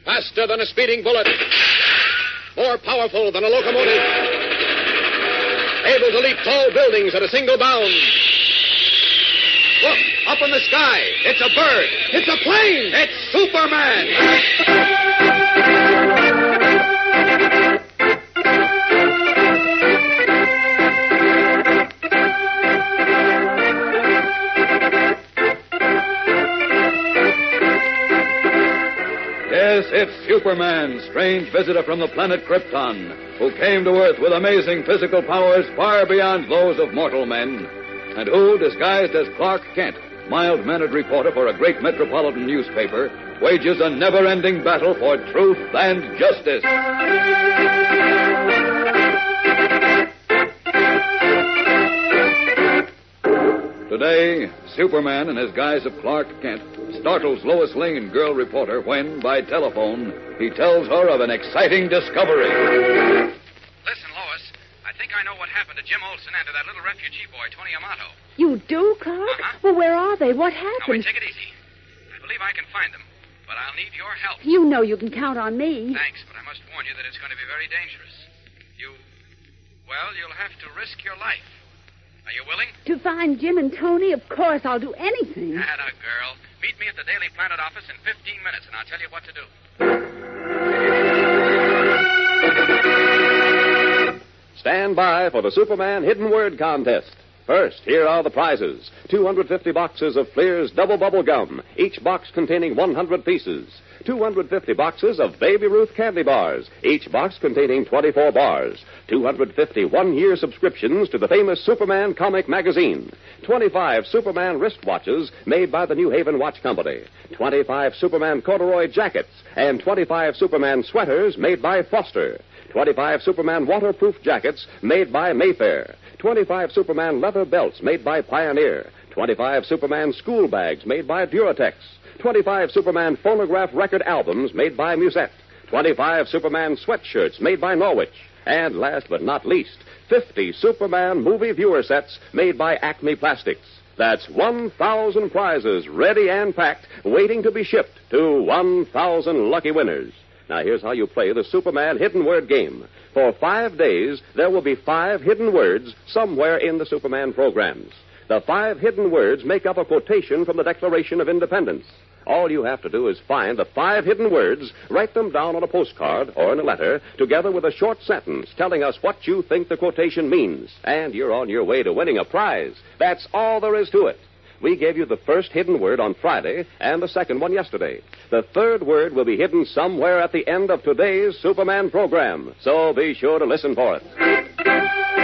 Faster than a speeding bullet. More powerful than a locomotive. Able to leap tall buildings at a single bound. Look, up in the sky. It's a bird. It's a plane. It's Superman. Yes, it's Superman, strange visitor from the planet Krypton, who came to Earth with amazing physical powers far beyond those of mortal men, and who, disguised as Clark Kent, mild-mannered reporter for a great metropolitan newspaper, wages a never-ending battle for truth and justice. Today, Superman, in his guise of Clark Kent, startles Lois Lane, girl reporter, when, by telephone, he tells her of an exciting discovery. Listen, Lois, I think I know what happened to Jim Olsen and to that little refugee boy, Tony Amato. You do, Clark? Uh-huh. Well, where are they? What Now, happened? wait, take it easy. I believe I can find them, but I'll need your help. You know you can count on me. Thanks, but I must warn you that it's going to be very dangerous. You'll have to risk your life. Are you willing? To find Jim and Tony, of course, I'll do anything. Atta girl. Meet me at the Daily Planet office in 15 minutes, and I'll tell you what to do. Stand by for the Superman Hidden Word Contest. First, here are the prizes. 250 boxes of Fleer's Double Bubble Gum, each box containing 100 pieces. 250 boxes of Baby Ruth candy bars, each box containing 24 bars. 250 one-year subscriptions to the famous Superman comic magazine. 25 Superman wristwatches made by the New Haven Watch Company. 25 Superman corduroy jackets and 25 Superman sweaters made by Foster. 25 Superman waterproof jackets made by Mayfair. 25 Superman leather belts made by Pioneer. 25 Superman school bags made by Duratex. 25 Superman phonograph record albums made by Musette. 25 Superman sweatshirts made by Norwich. And last but not least, 50 Superman movie viewer sets made by Acme Plastics. That's 1,000 prizes ready and packed, waiting to be shipped to 1,000 lucky winners. Now, here's how you play the Superman Hidden Word game. For 5 days, there will be 5 hidden words somewhere in the Superman programs. The 5 hidden words make up a quotation from the Declaration of Independence. All you have to do is find the 5 hidden words, write them down on a postcard or in a letter, together with a short sentence telling us what you think the quotation means. And you're on your way to winning a prize. That's all there is to it. We gave you the first hidden word on Friday and the second one yesterday. The third word will be hidden somewhere at the end of today's Superman program. So be sure to listen for it.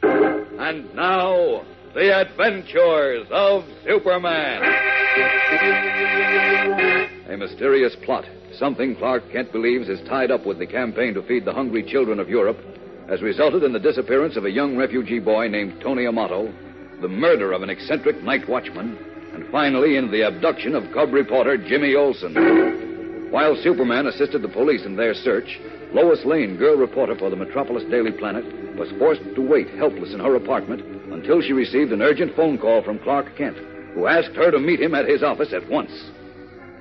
And now, the adventures of Superman. A mysterious plot, something Clark Kent believes is tied up with the campaign to feed the hungry children of Europe, has resulted in the disappearance of a young refugee boy named Tony Amato, the murder of an eccentric night watchman, and finally in the abduction of cub reporter Jimmy Olsen. While Superman assisted the police in their search, Lois Lane, girl reporter for the Metropolis Daily Planet, was forced to wait helpless in her apartment until she received an urgent phone call from Clark Kent, who asked her to meet him at his office at once.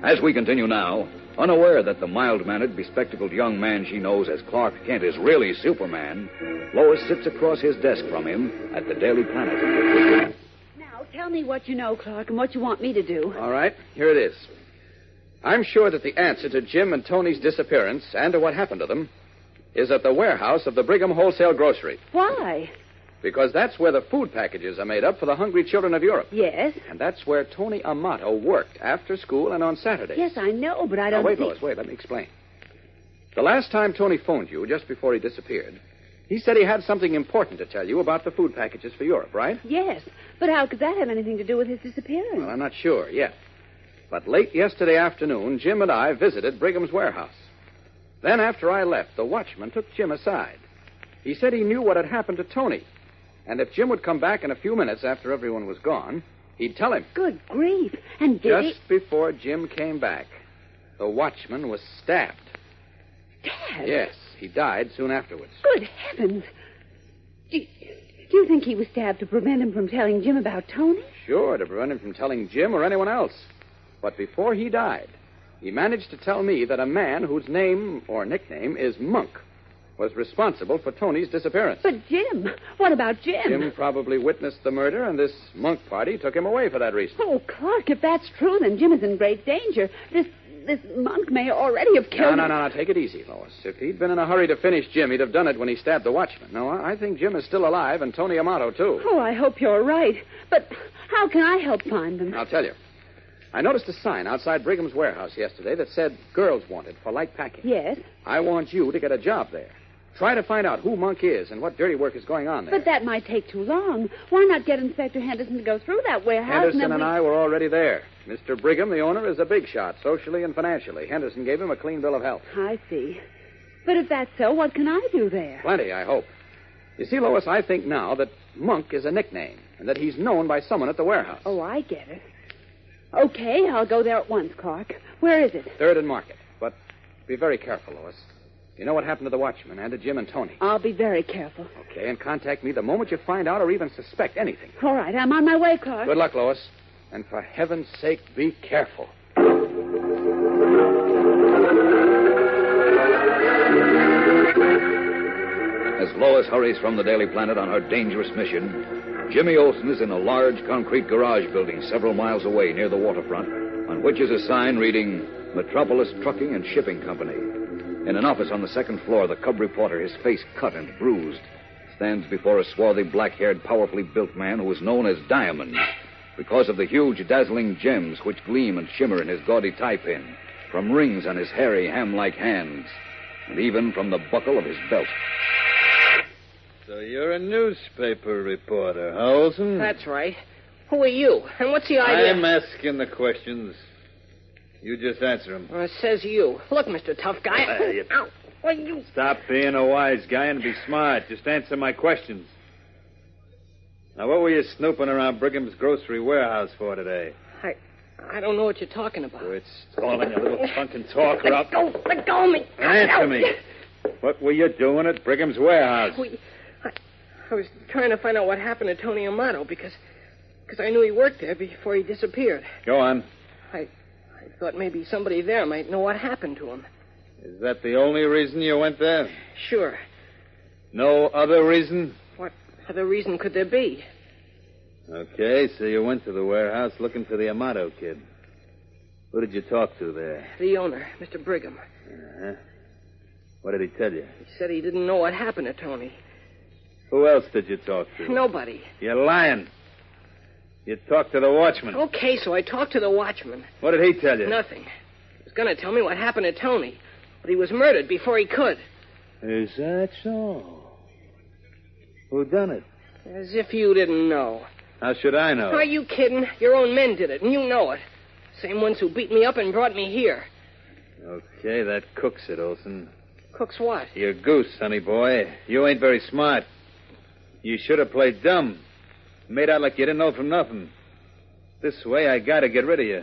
As we continue now, unaware that the mild-mannered, bespectacled young man she knows as Clark Kent is really Superman, Lois sits across his desk from him at the Daily Planet. Now, tell me what you know, Clark, and what you want me to do. All right, here it is. I'm sure that the answer to Jim and Tony's disappearance and to what happened to them is at the warehouse of the Brigham Wholesale Grocery. Why? Because that's where the food packages are made up for the hungry children of Europe. Yes. And that's where Tony Amato worked after school and on Saturdays. Yes, I know, but I don't Now, wait, think... Lois, wait, let me explain. The last time Tony phoned you, just before he disappeared, he said he had something important to tell you about the food packages for Europe, right? Yes, but how could that have anything to do with his disappearance? Well, I'm not sure yet. But late yesterday afternoon, Jim and I visited Brigham's warehouse. Then, after I left, the watchman took Jim aside. He said he knew what had happened to Tony. And if Jim would come back in a few minutes after everyone was gone, he'd tell him. Good grief. And did Just before Jim came back, the watchman was stabbed. Stabbed? Yes, he died soon afterwards. Good heavens. Do you think he was stabbed to prevent him from telling Jim about Tony? Sure, to prevent him from telling Jim or anyone else. But before he died, he managed to tell me that a man whose name or nickname is Monk was responsible for Tony's disappearance. But Jim, what about Jim? Jim probably witnessed the murder, and this Monk party took him away for that reason. Oh, Clark, if that's true, then Jim is in great danger. This Monk may already have killed him. No. Take it easy, Lois. If he'd been in a hurry to finish Jim, he'd have done it when he stabbed the watchman. No, I think Jim is still alive, and Tony Amato, too. Oh, I hope you're right. But how can I help find them? I'll tell you. I noticed a sign outside Brigham's warehouse yesterday that said girls wanted for light packing. Yes? I want you to get a job there. Try to find out who Monk is and what dirty work is going on there. But that might take too long. Why not get Inspector Henderson to go through that warehouse? Henderson and I were already there. Mr. Brigham, the owner, is a big shot, socially and financially. Henderson gave him a clean bill of health. I see. But if that's so, what can I do there? Plenty, I hope. You see, Lois, I think now that Monk is a nickname and that he's known by someone at the warehouse. Oh, I get it. Okay, I'll go there at once, Clark. Where is it? 3rd and Market. But be very careful, Lois. You know what happened to the watchman and to Jim and Tony. I'll be very careful. Okay, and contact me the moment you find out or even suspect anything. All right, I'm on my way, Clark. Good luck, Lois. And for heaven's sake, be careful. As Lois hurries from the Daily Planet on her dangerous mission, Jimmy Olsen is in a large concrete garage building several miles away near the waterfront, on which is a sign reading Metropolis Trucking and Shipping Company. In an office on the 2nd floor, the cub reporter, his face cut and bruised, stands before a swarthy, black-haired, powerfully built man who is known as Diamond because of the huge, dazzling gems which gleam and shimmer in his gaudy tie-pin, from rings on his hairy, ham-like hands, and even from the buckle of his belt. So you're a newspaper reporter, huh, Olsen? That's right. Who are you? And what's the idea? I'm asking the questions. You just answer them. It says you. Look, Mr. Tough Guy. Ow. Well, you... Stop being a wise guy and be smart. Just answer my questions. Now, what were you snooping around Brigham's grocery warehouse for today? I don't know what you're talking about. Quit stalling, you little funkin' talker. Let go of me. Answer me. What were you doing at Brigham's warehouse? I was trying to find out what happened to Tony Amato because I knew he worked there before he disappeared. Go on. I thought maybe somebody there might know what happened to him. Is that the only reason you went there? Sure. No other reason? What other reason could there be? Okay, so you went to the warehouse looking for the Amato kid. Who did you talk to there? The owner, Mr. Brigham. Uh-huh. What did he tell you? He said he didn't know what happened to Tony. Who else did you talk to? Nobody. You're lying. You talked to the watchman. Okay, so I talked to the watchman. What did he tell you? Nothing. He was going to tell me what happened to Tony, but he was murdered before he could. Is that so? Who done it? As if you didn't know. How should I know? Are you kidding? Your own men did it, and you know it. Same ones who beat me up and brought me here. Okay, that cooks it, Olsen. Cooks what? You're goose, sonny boy. You ain't very smart. You should have played dumb. Made out like you didn't know from nothing. This way, I gotta get rid of you.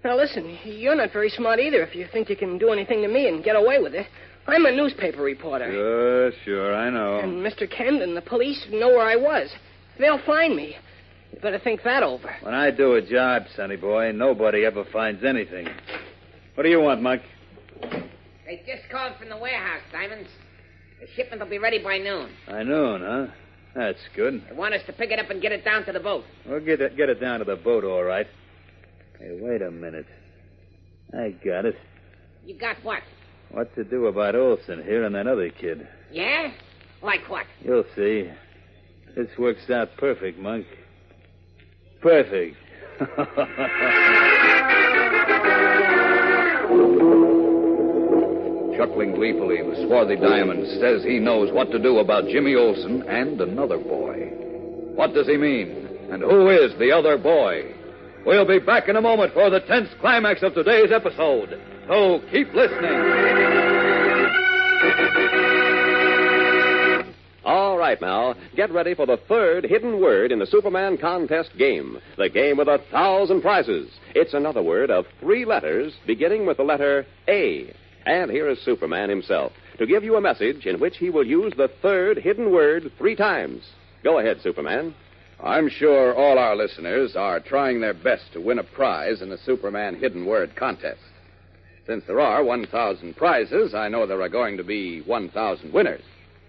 Now listen, you're not very smart either if you think you can do anything to me and get away with it. I'm a newspaper reporter. Sure, I know. And Mr. Kent and the police know where I was. They'll find me. You better think that over. When I do a job, sonny boy, nobody ever finds anything. What do you want, Mike? They just called from the warehouse, Simons. The shipment will be ready by noon. By noon, huh? That's good. They want us to pick it up and get it down to the boat. We'll get it down to the boat, all right. Hey, wait a minute. I got it. You got what? What to do about Olsen here and that other kid. Yeah? Like what? You'll see. This works out perfect, Monk. Perfect. Chuckling gleefully, the swarthy Diamond says he knows what to do about Jimmy Olsen and another boy. What does he mean? And who is the other boy? We'll be back in a moment for the tense climax of today's episode. So keep listening. All right, now, get ready for the third hidden word in the Superman contest game. The game with 1,000 prizes. It's another word of 3 letters beginning with the letter A. And here is Superman himself to give you a message in which he will use the third hidden word 3 times. Go ahead, Superman. I'm sure all our listeners are trying their best to win a prize in the Superman Hidden Word contest. Since there are 1,000 prizes, I know there are going to be 1,000 winners.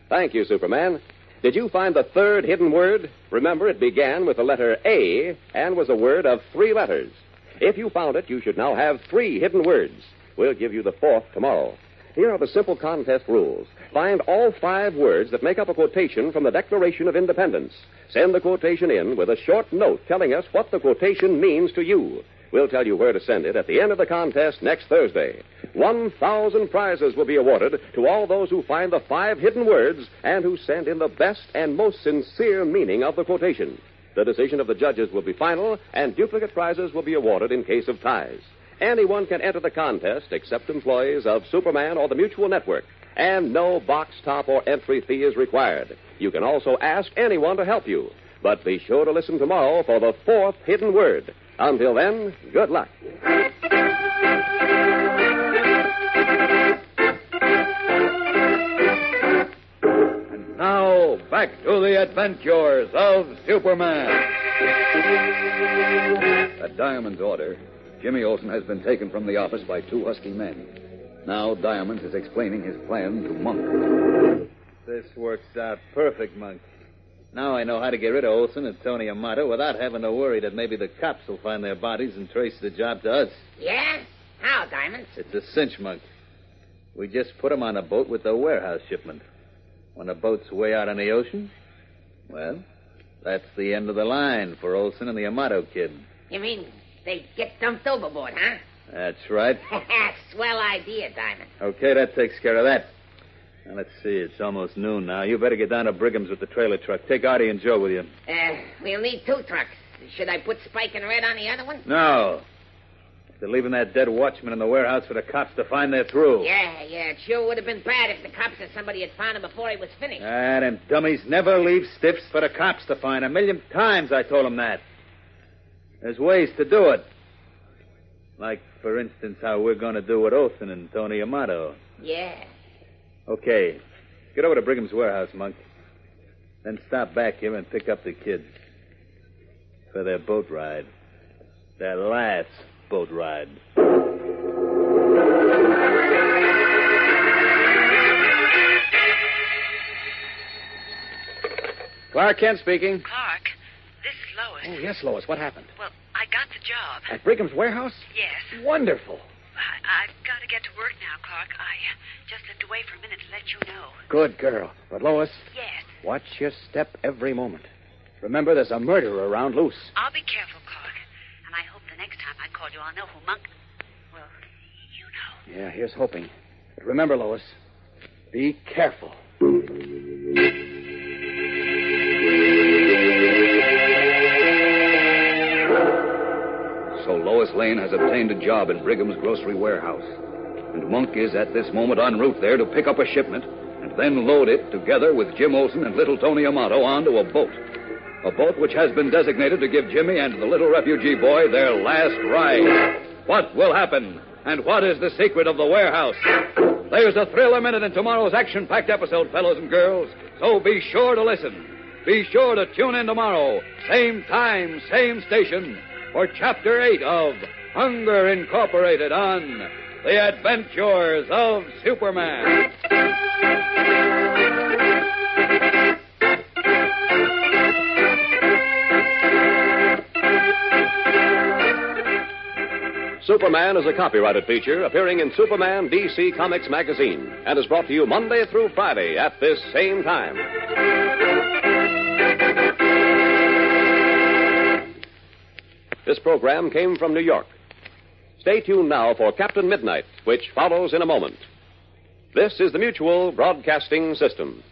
Thank you, Superman. Did you find the third hidden word? Remember, it began with the letter A and was a word of 3 letters. If you found it, you should now have 3 hidden words. We'll give you the 4th tomorrow. Here are the simple contest rules. Find all 5 words that make up a quotation from the Declaration of Independence. Send the quotation in with a short note telling us what the quotation means to you. We'll tell you where to send it at the end of the contest next Thursday. 1,000 prizes will be awarded to all those who find the 5 hidden words and who send in the best and most sincere meaning of the quotation. The decision of the judges will be final, and duplicate prizes will be awarded in case of ties. Anyone can enter the contest except employees of Superman or the Mutual Network, and no box top or entry fee is required. You can also ask anyone to help you. But be sure to listen tomorrow for the 4th hidden word. Until then, good luck. And now, back to the adventures of Superman. At Diamond's order, Jimmy Olsen has been taken from the office by 2 husky men. Now Diamond is explaining his plan to Monk. This works out perfect, Monk. Now I know how to get rid of Olsen and Tony Amato without having to worry that maybe the cops will find their bodies and trace the job to us. Yeah? How, Diamond? It's a cinch, Monk. We just put them on a boat with the warehouse shipment. When the boat's way out on the ocean, well, that's the end of the line for Olsen and the Amato kid. You mean they get dumped overboard, huh? That's right. Swell idea, Diamond. Okay, that takes care of that. Now, let's see. It's almost noon now. You better get down to Brigham's with the trailer truck. Take Artie and Joe with you. We'll need 2 trucks. Should I put Spike and Red on the other one? No. If they're leaving that dead watchman in the warehouse for the cops to find, they're through. Yeah. It sure would have been bad if the cops or somebody had found him before he was finished. Them dummies never leave stiffs for the cops to find. 1,000,000 times I told them that. There's ways to do it. Like, for instance, how we're going to do with Olsen and Tony Amato. Yeah. Okay. Get over to Brigham's warehouse, Monk. Then stop back here and pick up the kids. For their boat ride. Their last boat ride. Clark Kent speaking. Clark, this is Lois. Oh, yes, Lois. What happened? Well, I got the job. At Brigham's warehouse? Yes. Wonderful. I've got to get to work now, Clark. I just slipped away for a minute to let you know. Good girl. But, Lois. Yes. Watch your step every moment. Remember, there's a murderer around loose. I'll be careful, Clark. And I hope the next time I call you, I'll know who Monk... Well, you know. Yeah, here's hoping. But remember, Lois, be careful. So Lois Lane has obtained a job in Brigham's grocery warehouse. And Monk is at this moment en route there to pick up a shipment and then load it, together with Jim Olsen and little Tony Amato, onto a boat. A boat which has been designated to give Jimmy and the little refugee boy their last ride. What will happen? And what is the secret of the warehouse? There's a thrill a minute in tomorrow's action-packed episode, fellows and girls. So be sure to listen. Be sure to tune in tomorrow, same time, same station, for Chapter 8 of Hunger Incorporated on The Adventures of Superman. Superman is a copyrighted feature appearing in Superman DC Comics magazine and is brought to you Monday through Friday at this same time. This program came from New York. Stay tuned now for Captain Midnight, which follows in a moment. This is the Mutual Broadcasting System.